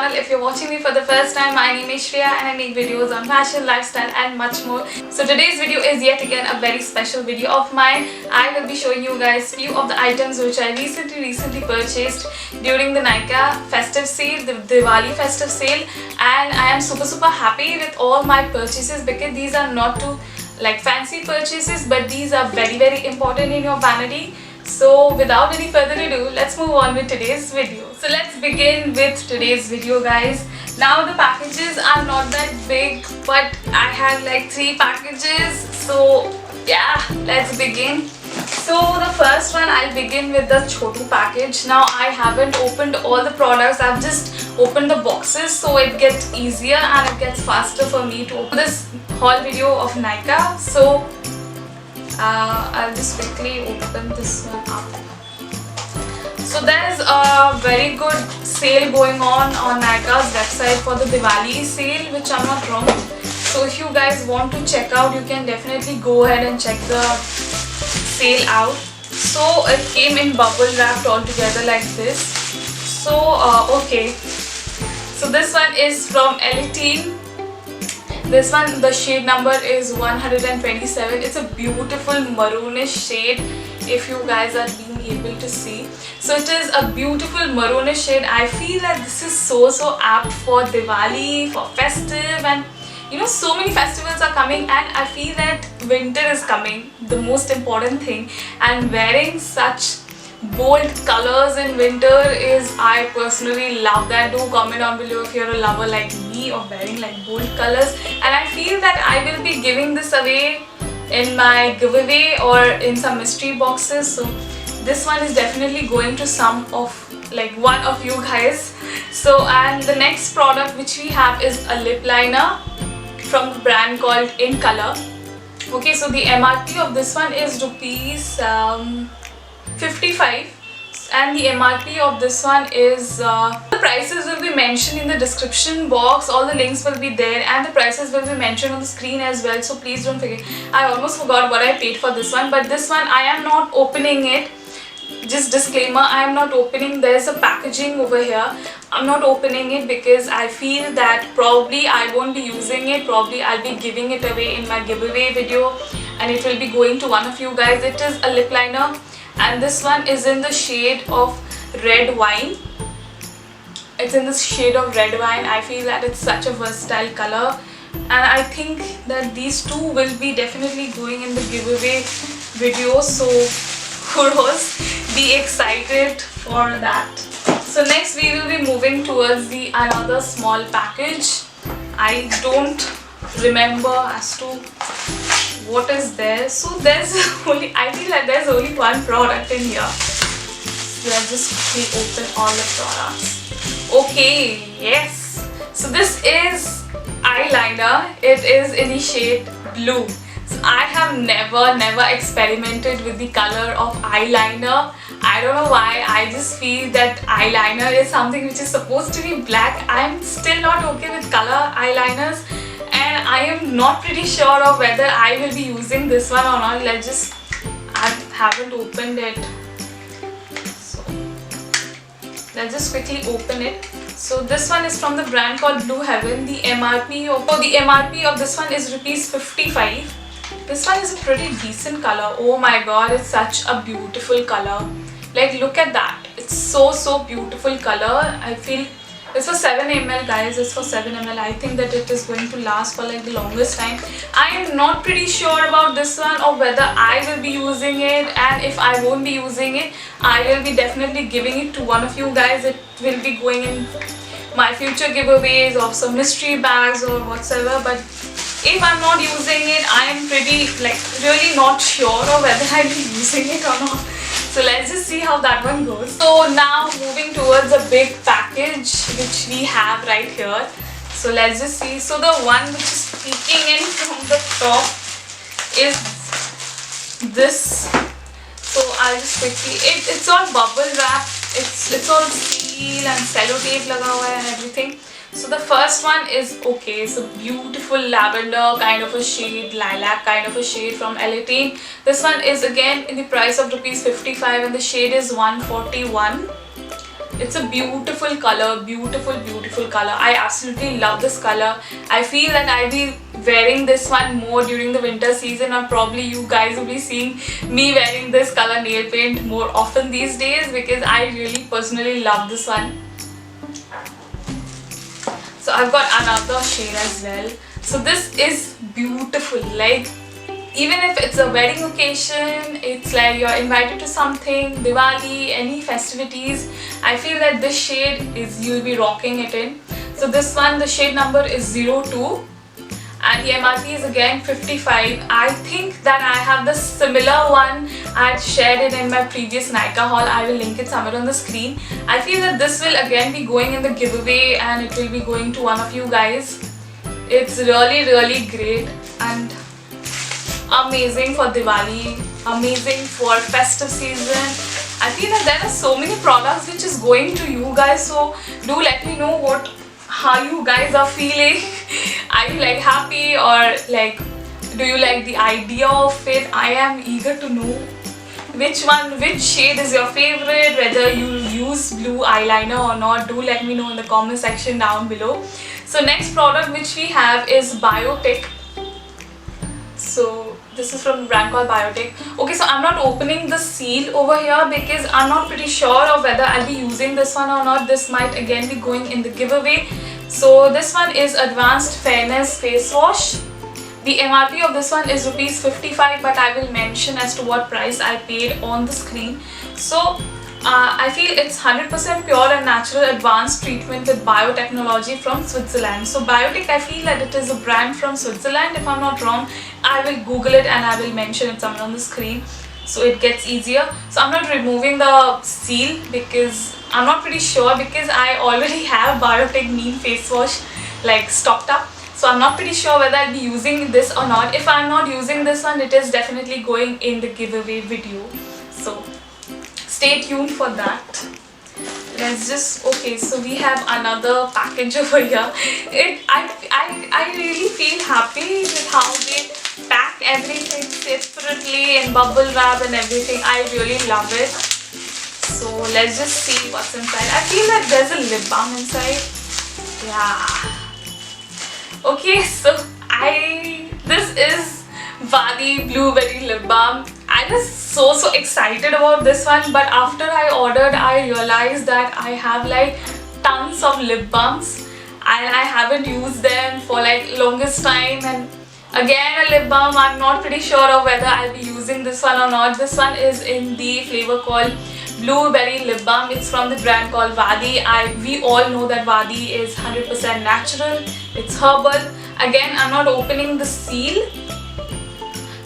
channel. If you're watching me for the first time, my name is Shreya and I make videos on fashion, lifestyle and much more. So today's video is yet again a very special video of mine. I will be showing you guys few of the items which I recently purchased during the Nykaa festive sale, the Diwali festive sale, and I am super happy with all my purchases because these are not too like fancy purchases, but these are very important in your vanity. So without any further ado, let's move on with today's video. So let's begin with today's video, guys. Now the packages are not that big, but I had like 3 packages. So yeah, let's begin. So the first one, I'll begin with the Chotu package. Now I haven't opened all the products, I've just opened the boxes so it gets easier and it gets faster for me to open this haul video of Nykaa. So I'll just quickly open this one up. So there's a very good sale going on Nykaa's website for the Diwali sale, which I'm not wrong. So if you guys want to check out, you can definitely go ahead and check the sale out. So it came in bubble wrapped all together like this. So okay, so this one is from Elitine. This one, the shade number is 127. It's a beautiful maroonish shade, if you guys are being able to see. So it is a beautiful maroonish shade. I feel that this is so apt for Diwali, for festive, and you know, so many festivals are coming and I feel that winter is coming, the most important thing, and wearing such bold colors in winter is, I personally love that. Do comment down below if you're a lover like me of wearing like bold colors, and I feel that I will be giving this away in my giveaway or in some mystery boxes. So this one is definitely going to some of like one of you guys. So and the next product which we have is a lip liner from the brand called In Color. Okay, so the MRP of this one is rupees 55 and the MRP of this one is the prices will be mentioned in the description box. All the links will be there and the prices will be mentioned on the screen as well, so please don't forget. I almost forgot what I paid for this one, but this one I am not opening it. Just disclaimer, I am not opening. There's a packaging over here. I'm not opening it because I feel that probably I won't be using it. Probably I'll be giving it away in my giveaway video and it will be going to one of you guys. It is a lip liner and this one is in the shade of red wine. It's in the shade of red wine. I feel that it's such a versatile color and I think that these two will be definitely going in the giveaway video. So kudos, be excited for that. So next we will be moving towards the another small package. I don't remember as to what is there. So there's only, I feel like there's only one product in here. So let's just quickly open all the products. Okay, yes. So this is eyeliner. It is in the shade blue. So I have never experimented with the color of eyeliner. I don't know why. I just feel that eyeliner is something which is supposed to be black. I'm still not okay with color eyeliners and I am not pretty sure of whether I will be using this one or not. Let's just, I haven't opened it. So let's just quickly open it. So this one is from the brand called Blue Heaven. The MRP of this one is rupees 55. This one is a pretty decent color. Oh my god, it's such a beautiful color. Like look at that. It's so beautiful color. I feel it's for 7 ml guys. It's for 7 ml. I think that it is going to last for like the longest time. I am not pretty sure about this one or whether I will be using it, and if I won't be using it, I will be definitely giving it to one of you guys. It will be going in my future giveaways of some mystery bags or whatsoever. But if I'm not using it, I am pretty like really not sure of whether I'll be using it or not. So let's just see how that one goes. So now moving towards a big package which we have right here. So let's just see. So the one which is peeking in from the top is this. So I'll just quickly, it's all bubble wrap. It's all seal and sellotape laga hua hai and everything. So the first one is, okay, it's a beautiful lavender kind of a shade, lilac kind of a shade from Elitine. This one is again in the price of rupees 55 and the shade is 141. It's a beautiful color, beautiful color. I absolutely love this color. I feel that I'll be wearing this one more during the winter season, or probably you guys will be seeing me wearing this color nail paint more often these days, because I really personally love this one. So I've got another shade as well. So this is beautiful. Like, even if it's a wedding occasion, it's like you're invited to something, Diwali, any festivities, I feel that this shade is, you'll be rocking it in. So this one, the shade number is 02 and the MRP is again 55. I think that I have the similar one. I had shared it in my previous Nykaa haul. I will link it somewhere on the screen. I feel that this will again be going in the giveaway and it will be going to one of you guys. It's really great and amazing for Diwali, amazing for festive season. I feel that there are so many products which is going to you guys, so do let me know how you guys are feeling. Are you like happy, or like do you like the idea of it? I am eager to know which shade is your favorite, whether you use blue eyeliner or not. Do let me know in the comment section down below. So next product which we have is Biotic. So this is from a brand called Biotic. Okay, so I'm not opening the seal over here because I'm not pretty sure of whether I'll be using this one or not. This might again be going in the giveaway. So this one is Advanced Fairness Face Wash. The MRP of this one is rupees 55, but I will mention as to what price I paid on the screen. So I feel it's 100% pure and natural advanced treatment with biotechnology from Switzerland. So Biotic, I feel that it is a brand from Switzerland. If I'm not wrong, I will Google it and I will mention it somewhere on the screen so it gets easier. So I'm not removing the seal because I'm not pretty sure, because I already have Biotic Neem face wash like stocked up. So I'm not pretty sure whether I'll be using this or not. If I'm not using this one, it is definitely going in the giveaway video. So stay tuned for that. Let's just, okay, so we have another package over here. I really feel happy with how they pack everything separately in bubble wrap and everything. I really love it. So let's just see what's inside. I feel that there's a lip balm inside. Yeah. Okay, so this is Wadi Blueberry Lip Balm. I was so excited about this one, but after I ordered, I realized that I have like tons of lip balms and I haven't used them for like longest time. And again, a lip balm, I'm not pretty sure of whether I'll be using this one or not. This one is in the flavor called Blueberry Lip Balm. It's from the brand called Wadi. We all know that Wadi is 100% natural. It's herbal. Again, I'm not opening the seal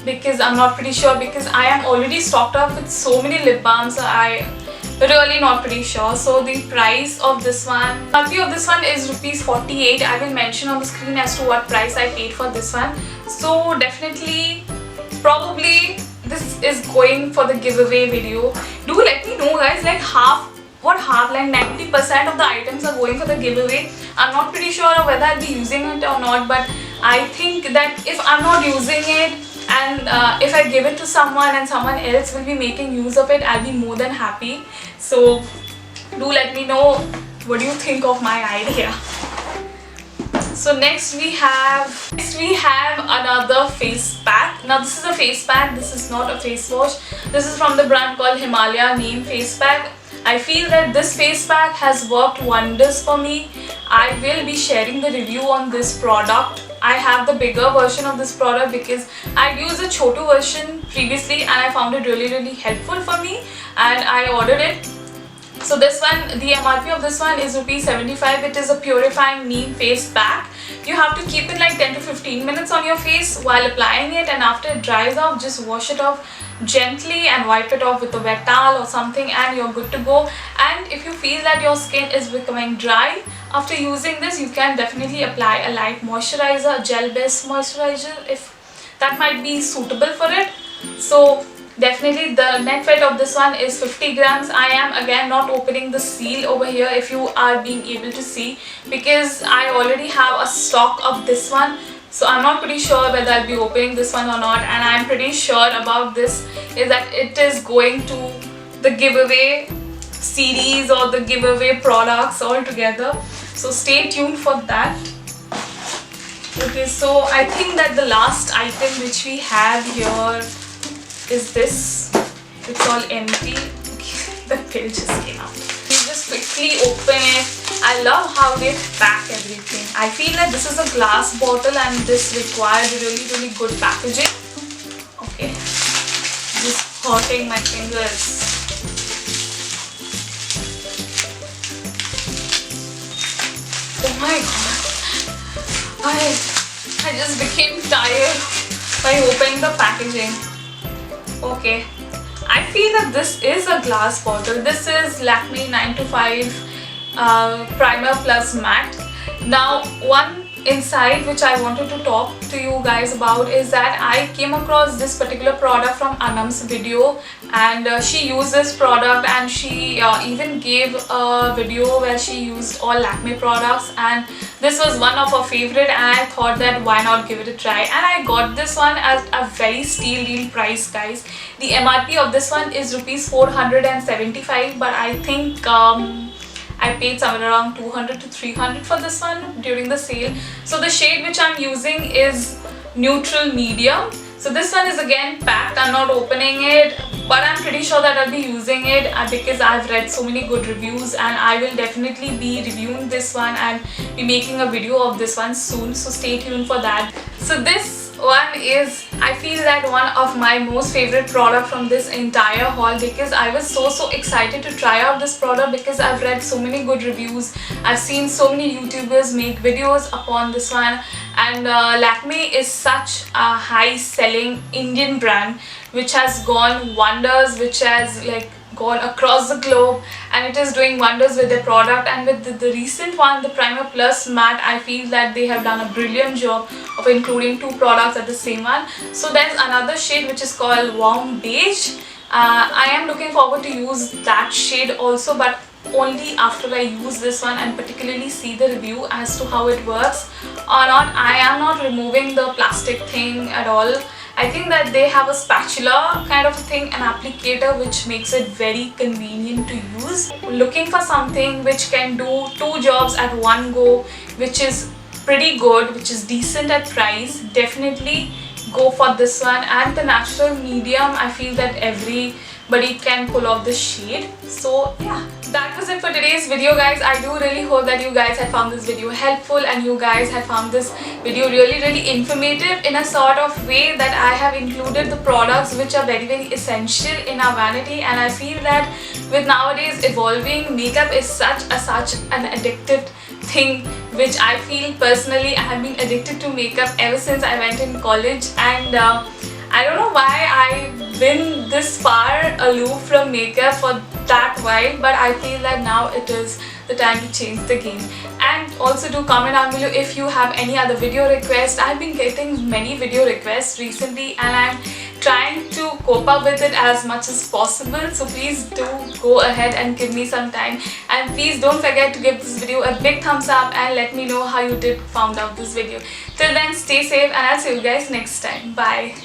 because I'm not pretty sure, because I am already stocked up with so many lip balms. So I really not pretty sure. So the price of this one, MRP of this one is rupees 48. I will mention on the screen as to what price I paid for this one. So definitely, probably this is going for the giveaway video. Do let me know guys, like like 90% of the items are going for the giveaway. I'm not pretty sure of whether I'll be using it or not, but I think that if I'm not using it and if I give it to someone and someone else will be making use of it, I'll be more than happy. So do let me know what do you think of my idea. So next we have another face pack. Now this is a face pack, this is not a face wash. This is from the brand called Himalaya Neem face pack. I feel that this face pack has worked wonders for me. I will be sharing the review on this product. I have the bigger version of this product because I used a Chotu version previously and I found it really helpful for me and I ordered it. So this one, the MRP of this one is rupees 75. It is a purifying neem face pack. You have to keep it like 10 to 15 minutes on your face while applying it, and after it dries off, just wash it off gently and wipe it off with a wet towel or something and you're good to go. And if you feel that your skin is becoming dry after using this, you can definitely apply a light moisturizer, a gel based moisturizer, if that might be suitable for it. So definitely the net weight of this one is 50 grams. I am again not opening the seal over here if you are being able to see, because I already have a stock of this one. So I'm not pretty sure whether I'll be opening this one or not, and I'm pretty sure about this is that it is going to the giveaway. series or the giveaway products all together. So stay tuned for that. Okay, so I think that the last item which we have here is this. It's all empty. Okay, the pill just came out. You just quickly open it. I love how they pack everything. I feel that this is a glass bottle and this requires really good packaging. Okay, just hurting my fingers. Oh my god, I just became tired by opening the packaging. Okay, I feel that this is a glass bottle. This is Lakme 925 Primer Plus Matte. Now, one insight which I wanted to talk to you guys about is that I came across this particular product from Anam's video, and she used this product, and she even gave a video where she used all Lakme products, and this was one of her favorite, and I thought that why not give it a try. And I got this one at a very steal deal price, guys. The MRP of this one is rupees 475, but I think I paid somewhere around 200 to 300 for this one during the sale. So the shade which I'm using is neutral medium. So this one is again packed. I'm not opening it, but I'm pretty sure that I'll be using it because I've read so many good reviews, and I will definitely be reviewing this one and be making a video of this one soon. So stay tuned for that. So this one is, I feel that one of my most favorite product from this entire haul, because I was so excited to try out this product because I've read so many good reviews. I've seen so many YouTubers make videos upon this one, and Lakme is such a high selling Indian brand which has gone wonders, which has like gone across the globe, and it is doing wonders with their product. And with the recent one, the Primer Plus Matte, I feel that they have done a brilliant job of including two products at the same one. So there's another shade which is called Warm Beige. I am looking forward to use that shade also, but only after I use this one and particularly see the review as to how it works or not. I am not removing the plastic thing at all. I think that they have a spatula kind of a thing, an applicator, which makes it very convenient to use. Looking for something which can do two jobs at one go, which is pretty good, which is decent at price, definitely go for this one. And the natural medium, I feel that everybody can pull off the shade. So yeah, that was it for today's video, guys. I do really hope that you guys had found this video helpful and you guys had found this video really informative in a sort of way that I have included the products which are very essential in our vanity. And I feel that with nowadays evolving, makeup is such an addictive thing, which I feel personally I have been addicted to makeup ever since I went in college. And I don't know why I've been this far aloof from makeup for that while, but I feel that now it is the time to change the game. And also do comment down below if you have any other video requests. I've been getting many video requests recently, and I'm trying to cope up with it as much as possible. So please do go ahead and give me some time, and please don't forget to give this video a big thumbs up and let me know how you did found out this video. Till then, stay safe, and I'll see you guys next time. Bye.